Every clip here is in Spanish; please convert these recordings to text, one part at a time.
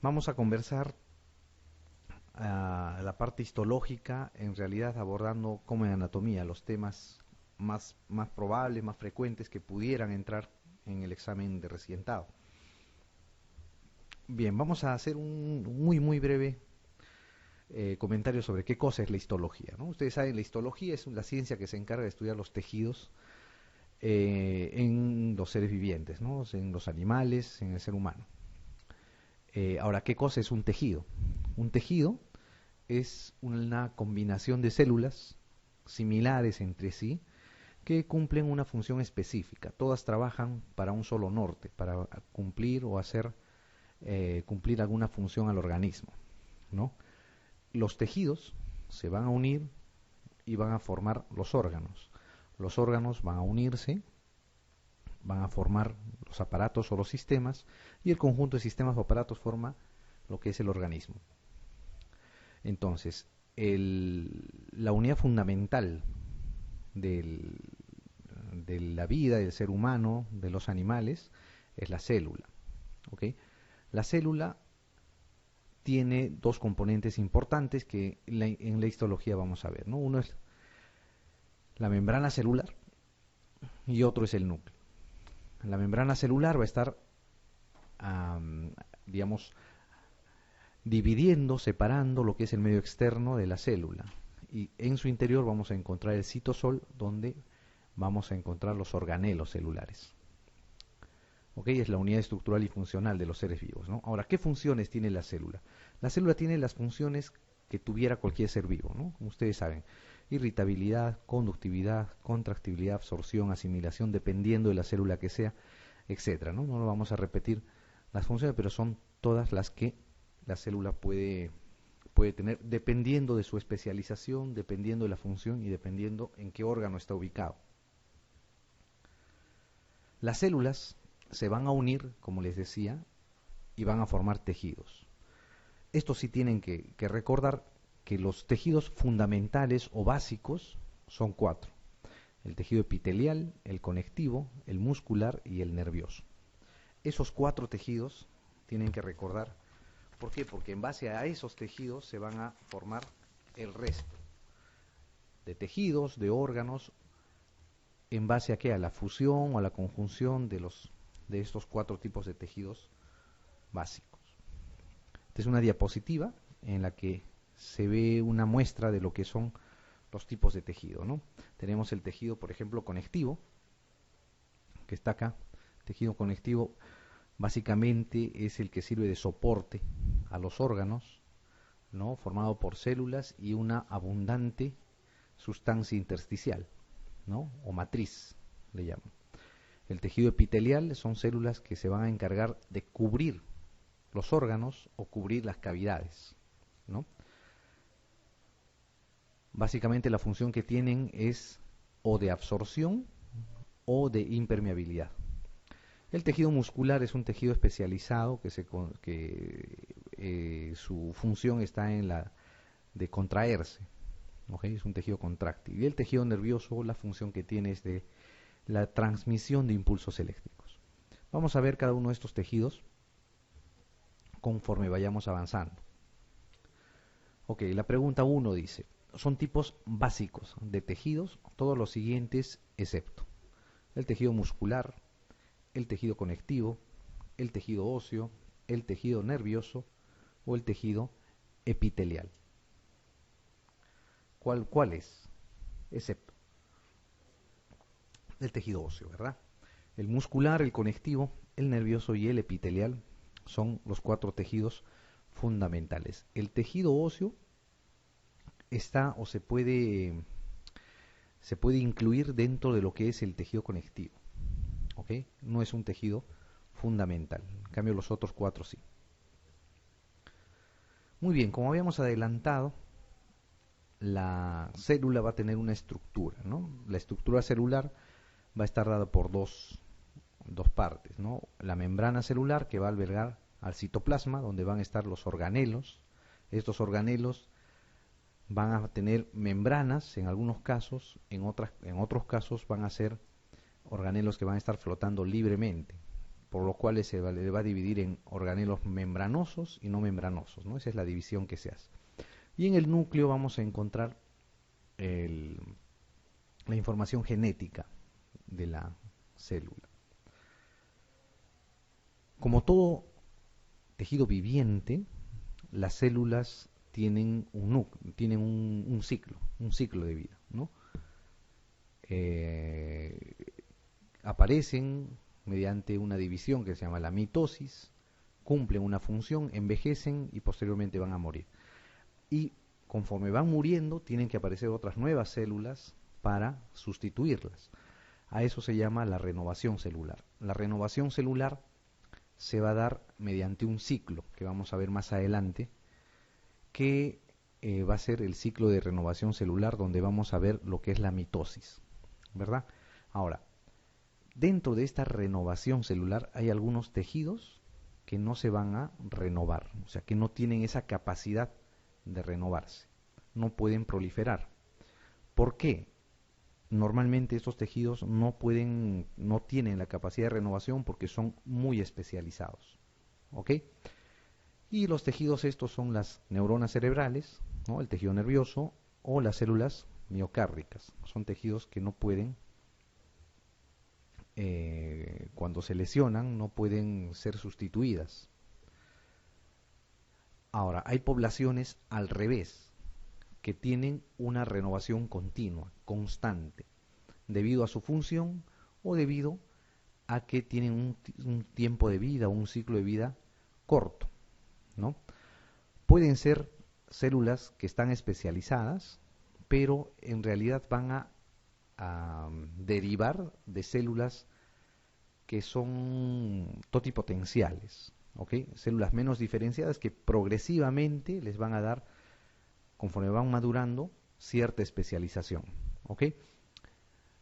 Vamos a conversar la parte histológica, en realidad abordando como en anatomía los temas más probables, más frecuentes que pudieran entrar en el examen de recientado. Bien, vamos a hacer un muy breve comentario sobre qué cosa es la histología, ¿no? Ustedes saben, la histología es la ciencia que se encarga de estudiar los tejidos en los seres vivientes, ¿no? En los animales, en el ser humano. Ahora, ¿qué cosa es un tejido? Un tejido es una combinación de células similares entre sí que cumplen una función específica. Todas trabajan para un solo norte, para cumplir o hacer cumplir alguna función al organismo, ¿no? Los tejidos se van a unir y van a formar los órganos. Los órganos van a unirse, van a formar los aparatos o los sistemas, y el conjunto de sistemas o aparatos forma lo que es el organismo. Entonces, la unidad fundamental del, de la vida del ser humano, de los animales, es la célula. ¿Okay? La célula tiene dos componentes importantes que en la histología vamos a ver, ¿no? Uno es la membrana celular y otro es el núcleo. La membrana celular va a estar, digamos, dividiendo, separando lo que es el medio externo de la célula. Y en su interior vamos a encontrar el citosol, donde vamos a encontrar los organelos celulares. ¿Ok? Es la unidad estructural y funcional de los seres vivos, ¿no? Ahora, ¿qué funciones tiene la célula? La célula tiene las funciones que tuviera cualquier ser vivo, ¿no? Como ustedes saben, irritabilidad, conductividad, contractibilidad, absorción, asimilación, dependiendo de la célula que sea, etcétera, ¿no? No lo vamos a repetir las funciones, pero son todas las que la célula puede tener, dependiendo de su especialización, dependiendo de la función y dependiendo en qué órgano está ubicado. Las células se van a unir, como les decía, y van a formar tejidos. Estos sí tienen que recordar que los tejidos fundamentales o básicos son 4. El tejido epitelial, el conectivo, el muscular y el nervioso. Esos 4 tejidos tienen que recordar. ¿Por qué? Porque en base a esos tejidos se van a formar el resto de tejidos, de órganos, en base a qué, a la fusión o a la conjunción de estos 4 tipos de tejidos básicos. Esta es una diapositiva en la que se ve una muestra de lo que son los tipos de tejido, ¿no? Tenemos el tejido, por ejemplo, conectivo, que está acá. Tejido conectivo básicamente es el que sirve de soporte a los órganos, ¿no? Formado por células y una abundante sustancia intersticial, ¿no? O matriz, le llaman. El tejido epitelial son células que se van a encargar de cubrir los órganos o cubrir las cavidades, ¿no? Básicamente la función que tienen es o de absorción o de impermeabilidad. El tejido muscular es un tejido especializado que su función está en la de contraerse, ¿okay? Es un tejido contráctil. Y el tejido nervioso, la función que tiene es de la transmisión de impulsos eléctricos. Vamos a ver cada uno de estos tejidos conforme vayamos avanzando. Ok, la pregunta 1 dice, son tipos básicos de tejidos, todos los siguientes excepto el tejido muscular, el tejido conectivo, el tejido óseo, el tejido nervioso o el tejido epitelial. ¿Cuál es? Excepto el tejido óseo, ¿verdad? El muscular, el conectivo, el nervioso y el epitelial son los 4 tejidos fundamentales. El tejido óseo está o se puede incluir dentro de lo que es el tejido conectivo, ¿ok? No es un tejido fundamental, en cambio los otros 4 sí. Muy bien, como habíamos adelantado, la célula va a tener una estructura, ¿no? La estructura celular va a estar dada por dos partes, ¿no? La membrana celular, que va a albergar al citoplasma, donde van a estar los organelos. Estos organelos van a tener membranas en algunos casos, en otros casos van a ser organelos que van a estar flotando libremente. por lo cual le va a dividir en organelos membranosos y no membranosos, ¿no? Esa es la división que se hace. Y en el núcleo vamos a encontrar la información genética de la célula. Como todo tejido viviente, las células tienen un ciclo de vida, ¿no? Aparecen mediante una división que se llama la mitosis, cumplen una función, envejecen y posteriormente van a morir. Y conforme van muriendo, tienen que aparecer otras nuevas células para sustituirlas. A eso se llama la renovación celular. La renovación celular se va a dar mediante un ciclo que vamos a ver más adelante, que va a ser el ciclo de renovación celular, donde vamos a ver lo que es la mitosis, ¿verdad? Ahora, dentro de esta renovación celular hay algunos tejidos que no se van a renovar, o sea, que no tienen esa capacidad de renovarse, no pueden proliferar. ¿Por qué? Normalmente estos tejidos no tienen la capacidad de renovación porque son muy especializados, ¿ok? Y los tejidos estos son las neuronas cerebrales, ¿no? El tejido nervioso o las células miocárdicas. Son tejidos que no pueden, cuando se lesionan, no pueden ser sustituidas. Ahora, hay poblaciones al revés, que tienen una renovación continua, constante, debido a su función o debido a que tienen un tiempo de vida, un ciclo de vida corto, ¿no? Pueden ser células que están especializadas, pero en realidad van a derivar de células que son totipotenciales, ¿ok? Células menos diferenciadas que progresivamente les van a dar, conforme van madurando, cierta especialización, ¿ok?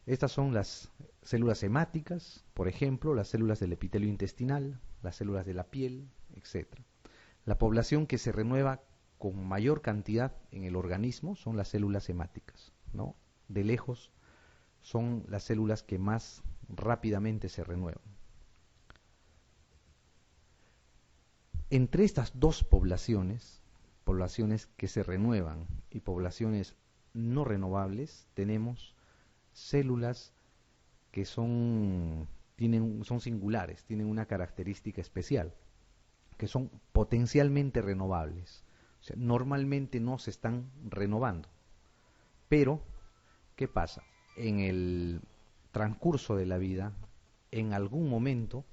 Estas son las células hemáticas, por ejemplo, las células del epitelio intestinal, las células de la piel, etc. La población que se renueva con mayor cantidad en el organismo son las células hemáticas, ¿no? De lejos son las células que más rápidamente se renuevan. Entre estas dos poblaciones que se renuevan y poblaciones no renovables, tenemos células que son singulares, tienen una característica especial, que son potencialmente renovables. O sea, normalmente no se están renovando. Pero, ¿qué pasa? En el transcurso de la vida, en algún momento,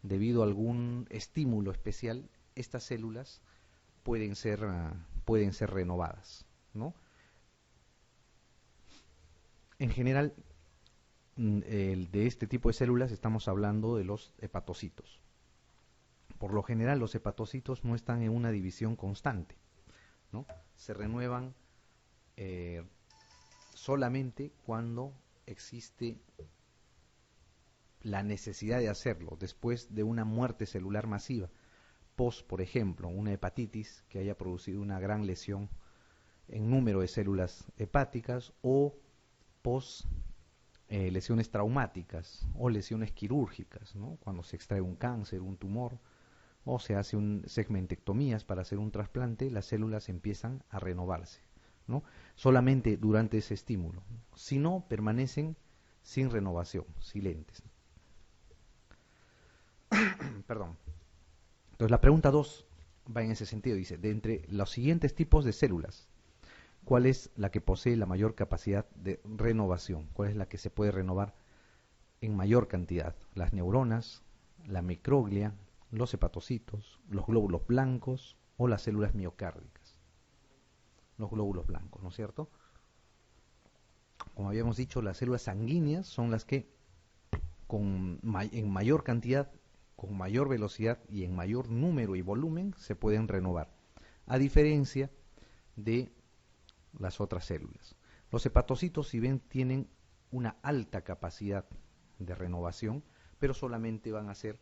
debido a algún estímulo especial, estas células pueden ser renovadas, ¿no? En general, de este tipo de células estamos hablando de los hepatocitos. Por lo general, los hepatocitos no están en una división constante, ¿no? Se renuevan solamente cuando existe la necesidad de hacerlo, después de una muerte celular masiva, por ejemplo, una hepatitis que haya producido una gran lesión en número de células hepáticas, o lesiones traumáticas o lesiones quirúrgicas, ¿no? Cuando se extrae un cáncer, un tumor, o se hace segmentectomías para hacer un trasplante, las células empiezan a renovarse, ¿no? Solamente durante ese estímulo. Si no, permanecen sin renovación, silentes. Perdón. Entonces la pregunta 2 va en ese sentido, dice, de entre los siguientes tipos de células, ¿cuál es la que posee la mayor capacidad de renovación? ¿Cuál es la que se puede renovar en mayor cantidad? Las neuronas, la microglia, los hepatocitos, los glóbulos blancos o las células miocárdicas. Los glóbulos blancos, ¿no es cierto? Como habíamos dicho, las células sanguíneas son las que en mayor cantidad, con mayor velocidad y en mayor número y volumen se pueden renovar, a diferencia de las otras células. Los hepatocitos, si ven, tienen una alta capacidad de renovación, pero solamente van a ser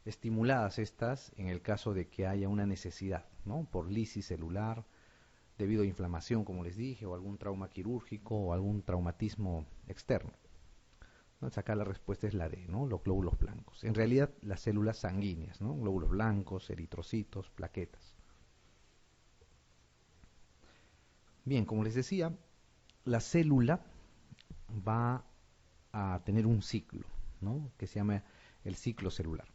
estimuladas estas en el caso de que haya una necesidad, ¿no? Por lisis celular, debido a inflamación, como les dije, o algún trauma quirúrgico o algún traumatismo externo. Entonces acá la respuesta es la D, ¿no? Los glóbulos blancos. linfáticos. En realidad, las células sanguíneas, ¿no? Glóbulos blancos, eritrocitos, plaquetas. Bien, como les decía, la célula va a tener un ciclo, ¿no? Que se llama el ciclo celular.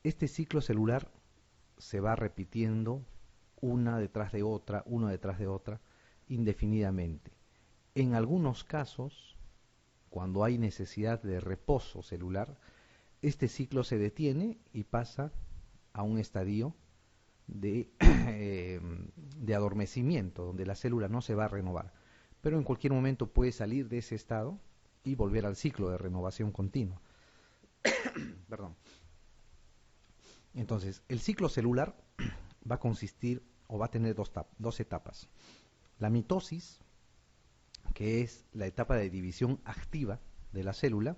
Este ciclo celular se va repitiendo una detrás de otra, indefinidamente. En algunos casos, cuando hay necesidad de reposo celular, este ciclo se detiene y pasa a un estadio de adormecimiento, donde la célula no se va a renovar. Pero en cualquier momento puede salir de ese estado y volver al ciclo de renovación continua. Perdón. Entonces, el ciclo celular va a consistir o va a tener dos etapas. La mitosis, que es la etapa de división activa de la célula,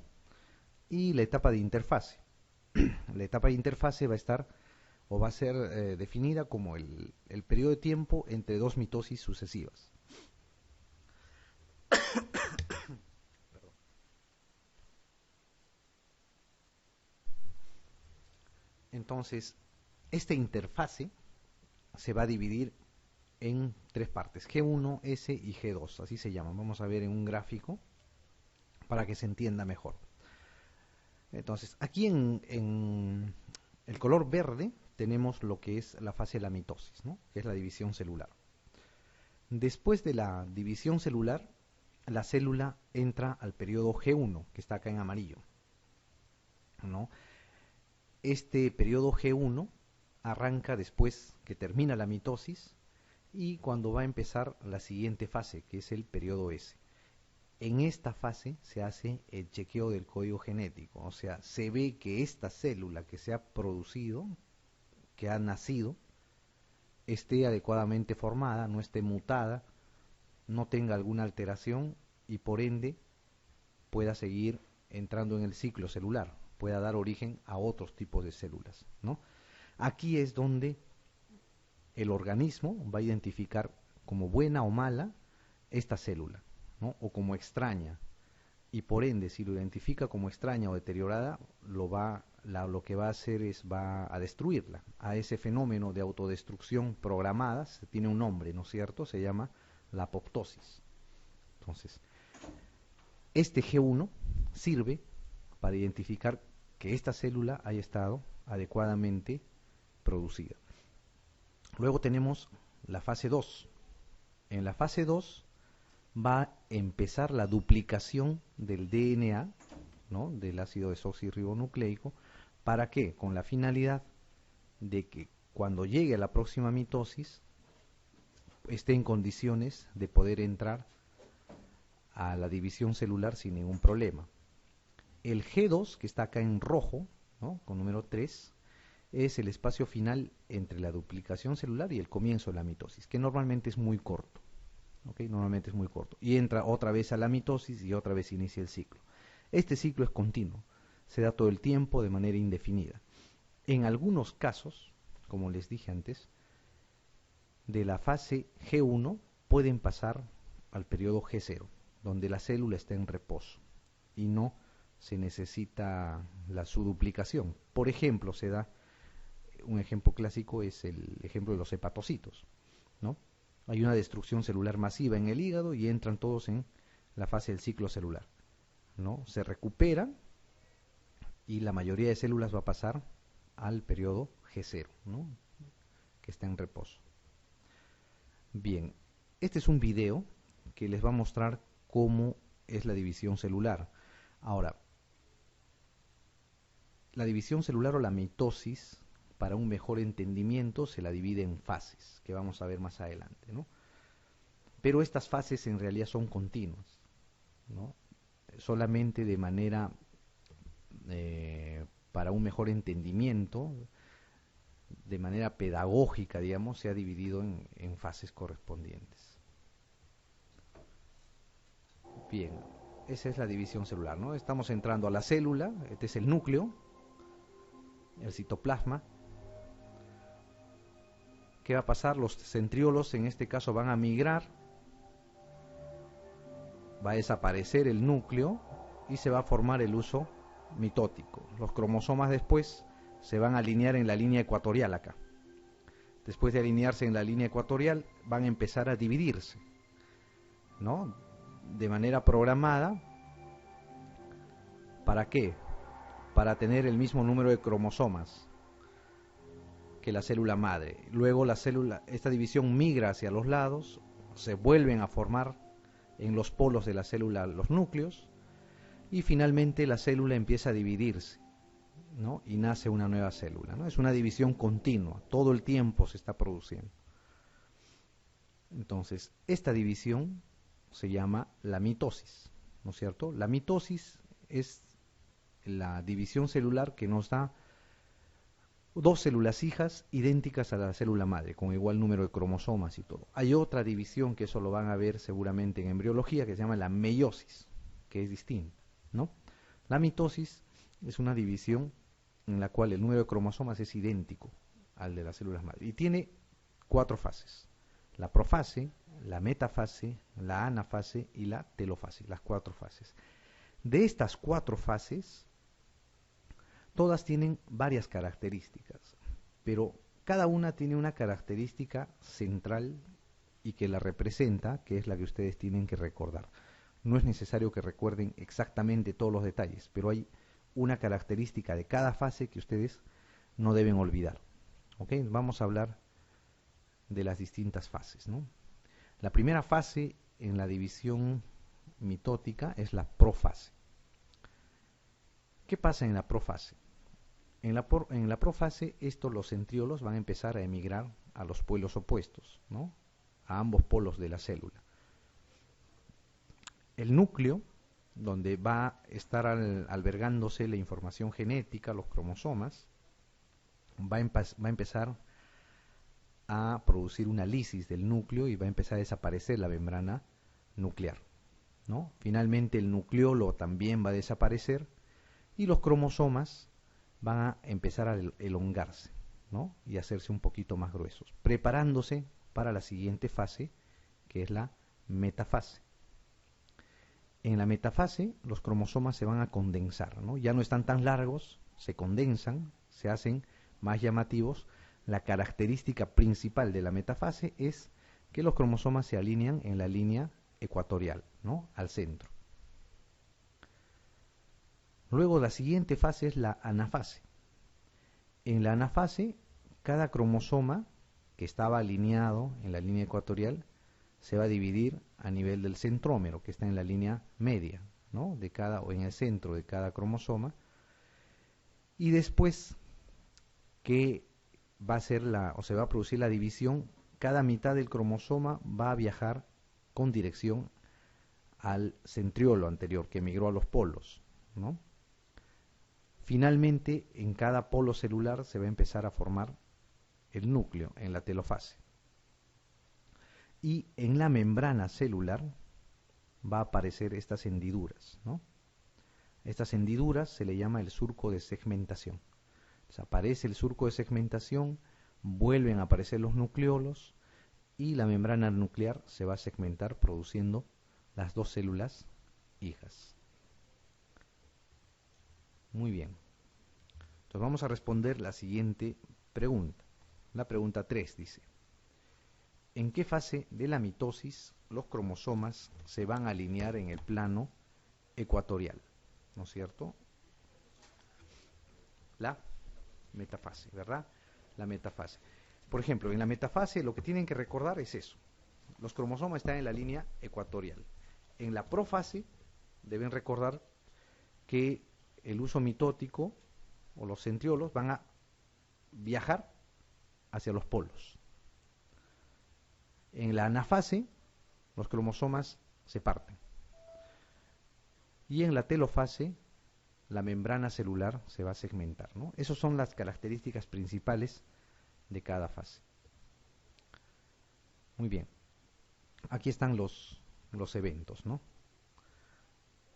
y la etapa de interfase. La etapa de interfase va a estar o va a ser definida como el periodo de tiempo entre dos mitosis sucesivas. Entonces, esta interfase se va a dividir en tres partes, G1, S y G2, así se llaman. Vamos a ver en un gráfico para que se entienda mejor. Entonces, aquí en el color verde tenemos lo que es la fase de la mitosis, ¿no? Que es la división celular. Después de la división celular, la célula entra al periodo G1, que está acá en amarillo, ¿no? Este periodo G1 arranca después que termina la mitosis y cuando va a empezar la siguiente fase, que es el periodo S. En esta fase se hace el chequeo del código genético, o sea, se ve que esta célula que se ha producido, que ha nacido, esté adecuadamente formada, no esté mutada, no tenga alguna alteración y por ende pueda seguir entrando en el ciclo celular, pueda dar origen a otros tipos de células, ¿no? Aquí es donde el organismo va a identificar como buena o mala esta célula, ¿no? O como extraña, y por ende si lo identifica como extraña o deteriorada, lo que va a hacer es va a destruirla. A ese fenómeno de autodestrucción programada tiene un nombre, ¿no es cierto? Se llama la apoptosis. Entonces, este G1 sirve para identificar que esta célula haya estado adecuadamente producida. Luego tenemos la fase 2. En la fase 2 va a empezar la duplicación del DNA, ¿no? Del ácido desoxirribonucleico. ¿Para qué? Con la finalidad de que cuando llegue a la próxima mitosis esté en condiciones de poder entrar a la división celular sin ningún problema. El G2, que está acá en rojo, ¿no? Con número 3, es el espacio final entre la duplicación celular y el comienzo de la mitosis, que normalmente es muy corto. ¿Okay? Normalmente es muy corto. Y entra otra vez a la mitosis y otra vez inicia el ciclo. Este ciclo es continuo, se da todo el tiempo de manera indefinida. En algunos casos, como les dije antes, de la fase G1 pueden pasar al periodo G0, donde la célula está en reposo y no se necesita su duplicación. Por ejemplo, se da, un ejemplo clásico es el ejemplo de los hepatocitos, ¿no? Hay una destrucción celular masiva en el hígado y entran todos en la fase del ciclo celular, ¿no? Se recuperan y la mayoría de células va a pasar al periodo G0, ¿no? Que está en reposo. Bien, este es un video que les va a mostrar cómo es la división celular. Ahora, la división celular o la mitosis, para un mejor entendimiento, se la divide en fases, que vamos a ver más adelante, ¿no? Pero estas fases en realidad son continuas, ¿no? Solamente de manera, para un mejor entendimiento, de manera pedagógica, digamos, se ha dividido en fases correspondientes. Bien, esa es la división celular, ¿no? Estamos entrando a la célula, este es el núcleo, el citoplasma. ¿Qué va a pasar? Los centriolos en este caso van a migrar, va a desaparecer el núcleo y se va a formar el huso mitótico. Los cromosomas después se van a alinear en la línea ecuatorial acá. Después de alinearse en la línea ecuatorial, van a empezar a dividirse, ¿no? De manera programada. ¿Para qué? Para tener el mismo número de cromosomas que la célula madre. Luego esta división migra hacia los lados, se vuelven a formar en los polos de la célula los núcleos, y finalmente la célula empieza a dividirse, ¿no? Y nace una nueva célula, ¿no? Es una división continua, todo el tiempo se está produciendo. Entonces, esta división se llama la mitosis, ¿no es cierto? La mitosis es la división celular que nos da dos células hijas idénticas a la célula madre, con igual número de cromosomas y todo. Hay otra división que eso lo van a ver seguramente en embriología, que se llama la meiosis, que es distinta, ¿no? La mitosis es una división en la cual el número de cromosomas es idéntico al de las células madre y tiene 4 fases: la profase, la metafase, la anafase y la telofase, las 4 fases. De estas 4 fases, todas tienen varias características, pero cada una tiene una característica central y que la representa, que es la que ustedes tienen que recordar. No es necesario que recuerden exactamente todos los detalles, pero hay una característica de cada fase que ustedes no deben olvidar. ¿Ok? Vamos a hablar de las distintas fases, ¿no? La primera fase en la división mitótica es la profase. ¿Qué pasa en la profase? En la profase, los centriolos van a empezar a emigrar a los polos opuestos, ¿no? A ambos polos de la célula. El núcleo, donde va a estar albergándose la información genética, los cromosomas, va a empezar a producir una lisis del núcleo y va a empezar a desaparecer la membrana nuclear, ¿no? Finalmente el nucleolo también va a desaparecer y los cromosomas van a empezar a elongarse, ¿no? Y hacerse un poquito más gruesos, preparándose para la siguiente fase, que es la metafase. En la metafase, los cromosomas se van a condensar, ¿no? Ya no están tan largos, se condensan, se hacen más llamativos. La característica principal de la metafase es que los cromosomas se alinean en la línea ecuatorial, ¿no? Al centro. Luego la siguiente fase es la anafase. En la anafase, cada cromosoma que estaba alineado en la línea ecuatorial se va a dividir a nivel del centrómero, que está en la línea media, ¿no? De cada, o en el centro de cada cromosoma. Y después que va a ser se va a producir la división, cada mitad del cromosoma va a viajar con dirección al centriolo anterior, que migró a los polos, ¿no? Finalmente, en cada polo celular se va a empezar a formar el núcleo en la telofase. Y en la membrana celular va a aparecer estas hendiduras, ¿no? Estas hendiduras se le llama el surco de segmentación. Entonces, aparece el surco de segmentación, vuelven a aparecer los nucleolos y la membrana nuclear se va a segmentar produciendo las 2 células hijas. Muy bien. Entonces vamos a responder la siguiente pregunta. La pregunta 3 dice: ¿en qué fase de la mitosis los cromosomas se van a alinear en el plano ecuatorial? ¿No es cierto? La metafase, ¿verdad? La metafase. Por ejemplo, en la metafase lo que tienen que recordar es eso. Los cromosomas están en la línea ecuatorial. En la profase deben recordar que el uso mitótico o los centriolos van a viajar hacia los polos. En la anafase los cromosomas se parten. Y en la telofase la membrana celular se va a segmentar, ¿no? Esas son las características principales de cada fase. Muy bien. Aquí están los eventos, ¿no?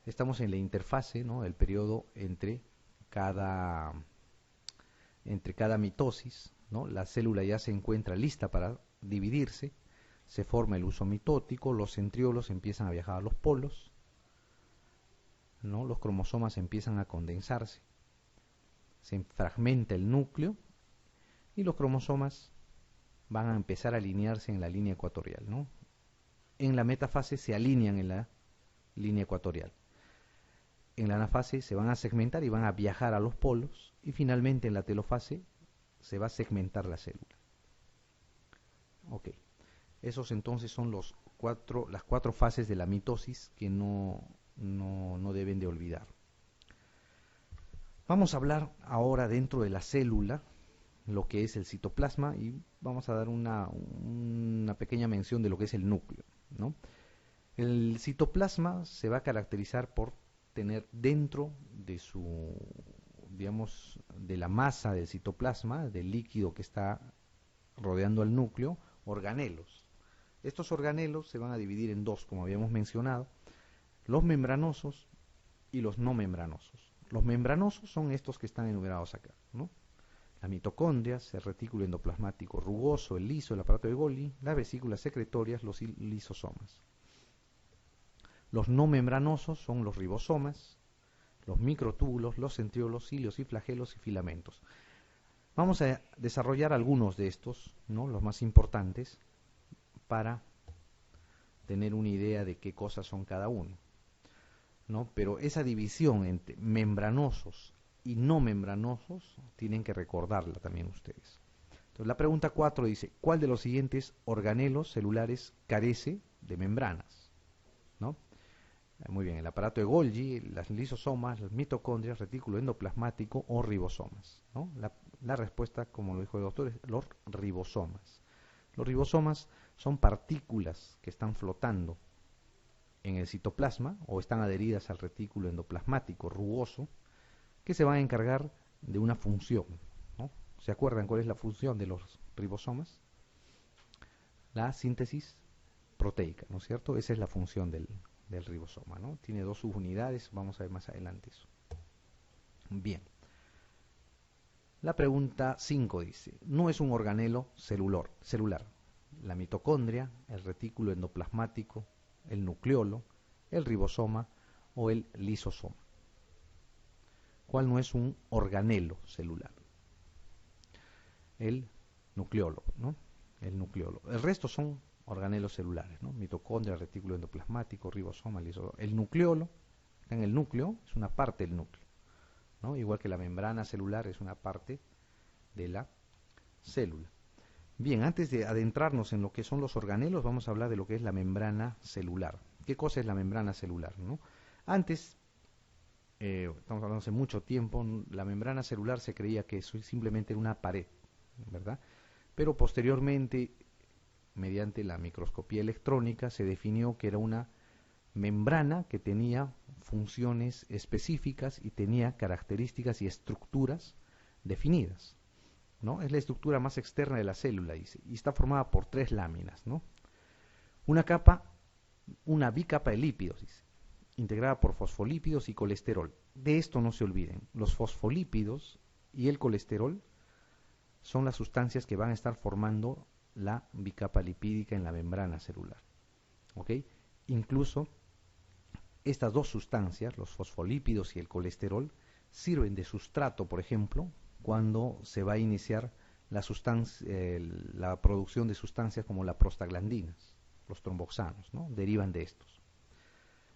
Estamos en la interfase, ¿no? El periodo entre cada mitosis, ¿no? La célula ya se encuentra lista para dividirse, se forma el uso mitótico, los centriolos empiezan a viajar a los polos, ¿no? Los cromosomas empiezan a condensarse, se fragmenta el núcleo y los cromosomas van a empezar a alinearse en la línea ecuatorial, ¿no? En la metafase se alinean en la línea ecuatorial. En la anafase se van a segmentar y van a viajar a los polos, y finalmente en la telofase se va a segmentar la célula. Ok, esos entonces son las cuatro fases de la mitosis que no deben de olvidar. Vamos a hablar ahora dentro de la célula, lo que es el citoplasma, y vamos a dar una pequeña mención de lo que es el núcleo, ¿no? El citoplasma se va a caracterizar por tener dentro de su, digamos, de la masa del citoplasma, del líquido que está rodeando al núcleo, organelos. Estos organelos se van a dividir en dos, como habíamos mencionado, los membranosos y los no membranosos. Los membranosos son estos que están enumerados acá, ¿no? La mitocondria, el retículo endoplasmático rugoso, el liso, el aparato de Golgi, las vesículas secretorias, los lisosomas. Los no membranosos son los ribosomas, los microtúbulos, los centriolos, cilios y flagelos y filamentos. Vamos a desarrollar algunos de estos, ¿no? Los más importantes, para tener una idea de qué cosas son cada uno, ¿no? Pero esa división entre membranosos y no membranosos tienen que recordarla también ustedes. Entonces la pregunta 4 dice, ¿cuál de los siguientes organelos celulares carece de membranas? ¿No? Muy bien, el aparato de Golgi, las lisosomas, las mitocondrias, retículo endoplasmático o ribosomas, ¿no? La respuesta, como lo dijo el doctor, es los ribosomas. Los ribosomas son partículas que están flotando en el citoplasma o están adheridas al retículo endoplasmático rugoso, que se van a encargar de una función, ¿no? ¿Se acuerdan cuál es la función de los ribosomas? La síntesis proteica, ¿no es cierto? Esa es la función del ribosoma, ¿no? Tiene dos subunidades, vamos a ver más adelante eso. Bien. La pregunta 5 dice, no es un organelo celular. La mitocondria, el retículo endoplasmático, el nucleolo, el ribosoma o el lisosoma. ¿Cuál no es un organelo celular? El nucleolo, ¿no? El nucleolo. El resto son organelos celulares, ¿no? Mitocondria, retículo endoplasmático, ribosoma, lisosoma. El nucleolo, está en el núcleo, es una parte del núcleo, ¿no? Igual que la membrana celular es una parte de la célula. Bien, antes de adentrarnos en lo que son los organelos, vamos a hablar de lo que es la membrana celular. ¿Qué cosa es la membrana celular, no? Antes, estamos hablando hace mucho tiempo, la membrana celular se creía que eso simplemente era una pared, ¿verdad? Pero posteriormente, mediante la microscopía electrónica, se definió que era una membrana que tenía funciones específicas y tenía características y estructuras definidas, ¿no? Es la estructura más externa de la célula, dice, y está formada por 3 láminas, ¿no? Una bicapa de lípidos, dice, integrada por fosfolípidos y colesterol. De esto no se olviden, los fosfolípidos y el colesterol son las sustancias que van a estar formando la bicapa lipídica en la membrana celular, ¿ok? Incluso estas dos sustancias, los fosfolípidos y el colesterol, sirven de sustrato, por ejemplo, cuando se va a iniciar la producción de sustancias como las prostaglandinas, los tromboxanos, ¿no? Derivan de estos.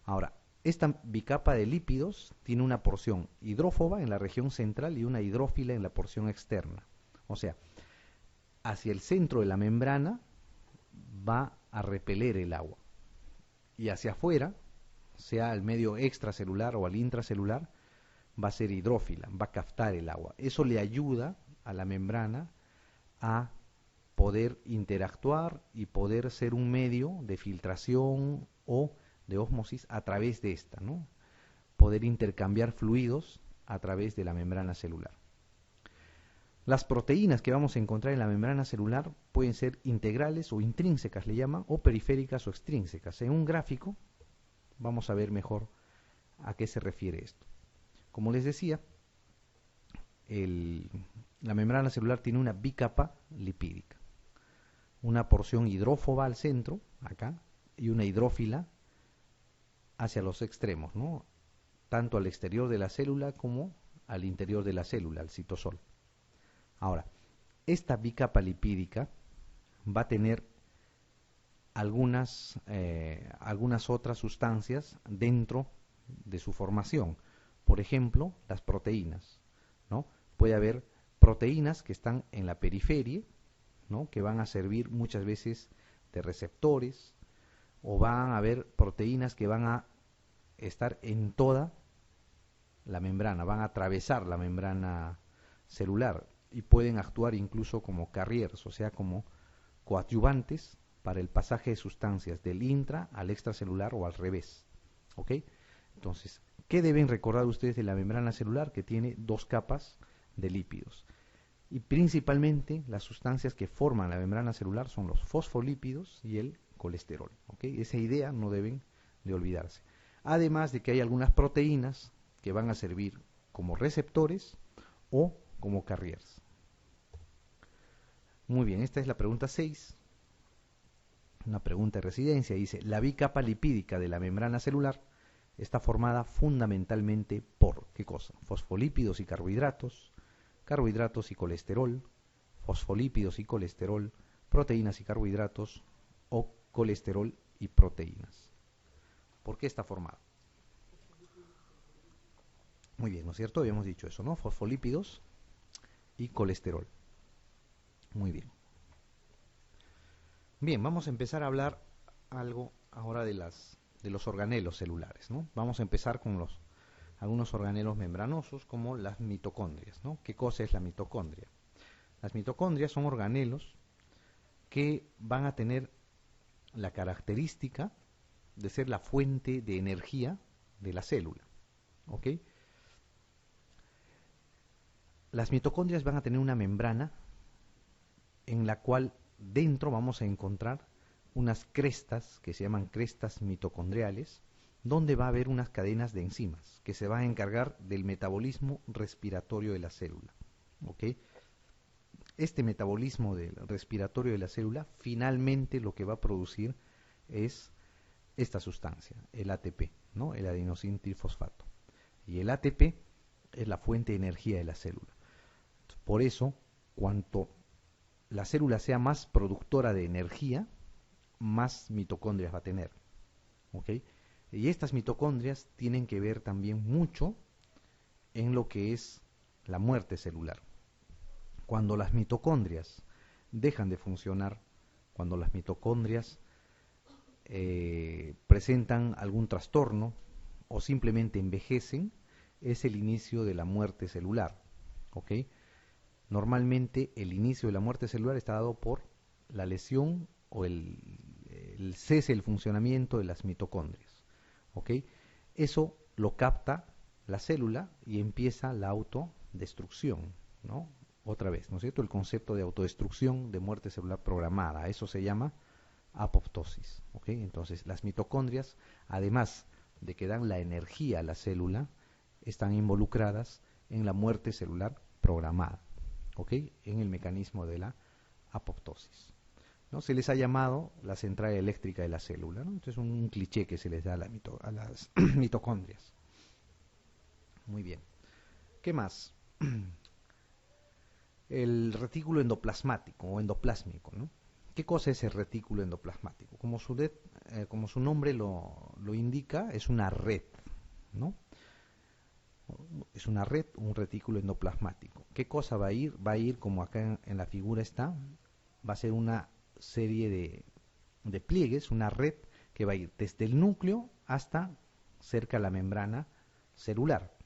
Ahora, esta bicapa de lípidos tiene una porción hidrófoba en la región central y una hidrófila en la porción externa. O sea, hacia el centro de la membrana va a repeler el agua y hacia afuera, sea al medio extracelular o al intracelular, va a ser hidrófila, va a captar el agua. Eso le ayuda a la membrana a poder interactuar y poder ser un medio de filtración o de ósmosis a través de esta, ¿no? Poder intercambiar fluidos a través de la membrana celular. Las proteínas que vamos a encontrar en la membrana celular pueden ser integrales o intrínsecas, le llaman, o periféricas o extrínsecas. En un gráfico vamos a ver mejor a qué se refiere esto. Como les decía, la membrana celular tiene una bicapa lipídica, una porción hidrófoba al centro, acá, y una hidrófila hacia los extremos, ¿no? tanto al exterior de la célula como al interior de la célula, al citosol. Ahora, esta bicapa lipídica va a tener algunas otras sustancias dentro de su formación. Por ejemplo, las proteínas, ¿no? Puede haber proteínas que están en la periferia, ¿no? Que van a servir muchas veces de receptores, o van a haber proteínas que van a estar en toda la membrana, van a atravesar la membrana celular y pueden actuar incluso como carriers, o sea, como coadyuvantes para el pasaje de sustancias del intra al extracelular o al revés. ¿Ok? Entonces, ¿qué deben recordar ustedes de la membrana celular? Que tiene dos capas de lípidos. Y principalmente las sustancias que forman la membrana celular son los fosfolípidos y el colesterol. ¿Ok? Esa idea no deben de olvidarse. Además de que hay algunas proteínas que van a servir como receptores o como carriers. Muy bien, esta es la pregunta 6. Una pregunta de residencia. Dice, la bicapa lipídica de la membrana celular está formada fundamentalmente por, ¿qué cosa? Fosfolípidos y carbohidratos, carbohidratos y colesterol, fosfolípidos y colesterol, proteínas y carbohidratos, o colesterol y proteínas. ¿Por qué está formado? Muy bien, ¿no es cierto? Habíamos dicho eso, ¿no? Fosfolípidos y colesterol. Muy bien. Bien, vamos a empezar a hablar algo ahora de los organelos celulares, ¿no? Vamos a empezar con algunos organelos membranosos como las mitocondrias, ¿no? ¿Qué cosa es la mitocondria? Las mitocondrias son organelos que van a tener la característica de ser la fuente de energía de la célula, ¿ok? Las mitocondrias van a tener una membrana en la cual dentro vamos a encontrar unas crestas que se llaman crestas mitocondriales, donde va a haber unas cadenas de enzimas que se van a encargar del metabolismo respiratorio de la célula. ¿Ok? Este metabolismo del respiratorio de la célula finalmente lo que va a producir es esta sustancia, el ATP, ¿no? El adenosín trifosfato. Y el ATP es la fuente de energía de la célula. Por eso, cuanto la célula sea más productora de energía, más mitocondrias va a tener. ¿Ok? Y estas mitocondrias tienen que ver también mucho en lo que es la muerte celular. Cuando las mitocondrias dejan de funcionar, cuando las mitocondrias presentan algún trastorno o simplemente envejecen, es el inicio de la muerte celular. ¿Ok? Normalmente el inicio de la muerte celular está dado por la lesión o el cese del funcionamiento de las mitocondrias. ¿Ok? Eso lo capta la célula y empieza la autodestrucción, ¿no? Otra vez, ¿no es cierto? El concepto de autodestrucción de muerte celular programada, eso se llama apoptosis. ¿Ok? Entonces, las mitocondrias, además de que dan la energía a la célula, están involucradas en la muerte celular programada. ¿Ok? En el mecanismo de la apoptosis, ¿no? Se les ha llamado la central eléctrica de la célula, ¿no? Entonces es un cliché que se les da a las mitocondrias. Muy bien. ¿Qué más? El retículo endoplasmático o endoplásmico, ¿no? ¿Qué cosa es el retículo endoplasmático? Como su nombre lo indica, es una red, ¿no? Es una red, un retículo endoplasmático. ¿Qué cosa va a ir? Va a ir, como acá en la figura está, va a ser una serie de pliegues, una red que va a ir desde el núcleo hasta cerca de la membrana celular.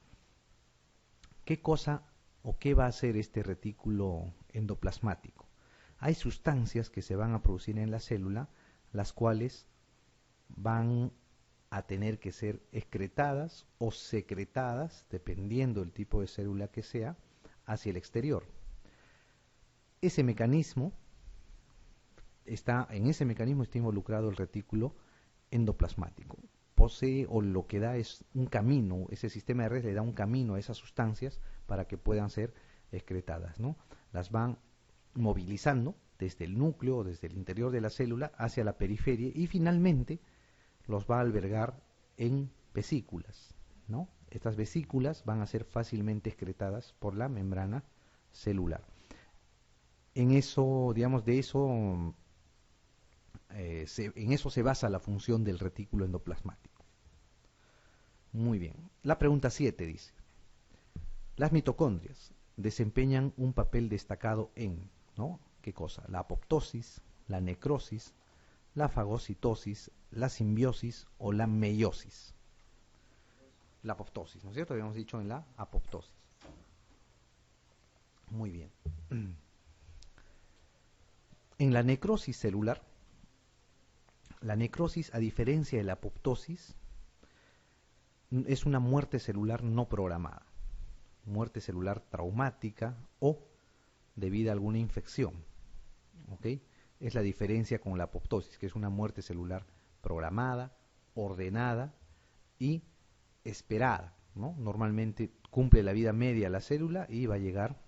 ¿Qué cosa o qué va a hacer este retículo endoplasmático? Hay sustancias que se van a producir en la célula, las cuales van a tener que ser excretadas o secretadas, dependiendo del tipo de célula que sea, hacia el exterior. Ese mecanismo en ese mecanismo está involucrado el retículo endoplasmático. Posee, o lo que da es un camino, ese sistema de redes le da un camino a esas sustancias para que puedan ser excretadas, ¿no? Las van movilizando desde el núcleo, desde el interior de la célula, hacia la periferia y finalmente los va a albergar en vesículas, ¿no? Estas vesículas van a ser fácilmente excretadas por la membrana celular. En eso, digamos, en eso se basa la función del retículo endoplasmático. Muy bien. La pregunta 7 dice: las mitocondrias desempeñan un papel destacado en, ¿no? ¿Qué cosa? La apoptosis, la necrosis, la fagocitosis, la simbiosis o la meiosis. La apoptosis, ¿no es cierto? Habíamos dicho en la apoptosis. Muy bien. En la necrosis celular, la necrosis, a diferencia de la apoptosis, es una muerte celular no programada, muerte celular traumática o debido a alguna infección. ¿Ok? Es la diferencia con la apoptosis, que es una muerte celular programada, ordenada y esperada, ¿no? Normalmente cumple la vida media la célula y va a llegar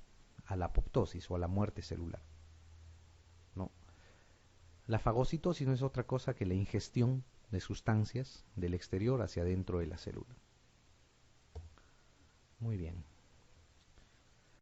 a la apoptosis o a la muerte celular, ¿no? La fagocitosis no es otra cosa que la ingestión de sustancias del exterior hacia adentro de la célula. Muy bien.